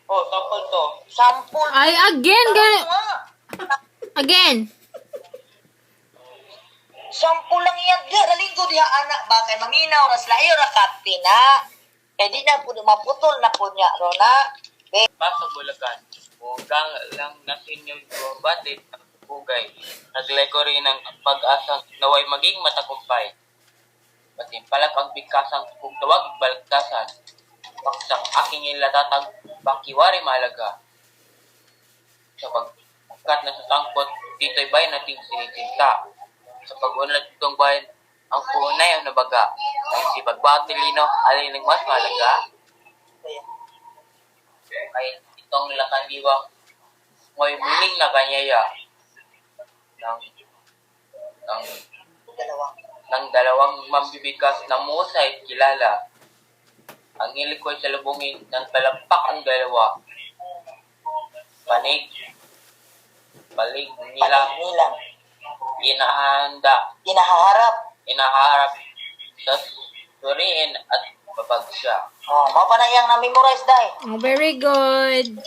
Oh, sample to. Sample. Ay, again, again. Sample lang yan. Di, nalinggo diha anak ba? Kay maminaw, ras layo, rakati na. Eh di na po maputol na po niya, Rona. Sa Bulacan, hugang lang natin yung batid ng bugay. Naglego rin ng pag-asang naway maging matagumpay. Batin pala pagbigkasang kung tawag balagkasan. Paksang aking ilatatag bakiwari malaga. Sa pagkat na sa tangkot, dito'y bayan nating sinitinta. Sa pag-unlad itong bayan, ang punay ang nabaga. Ang si pagbatilino, alin ng mas malaga. Ay itong lakaniwang ngo'y muling nakanyaya ng dalawang mambibigas na musay kilala. Ang ilig ko'y salubungin ng talampak ang dalawa. Panig, balig nila, inaharap sa suriin at babagsa. Oh, mapanayang na-memorize, day. Oh, very good.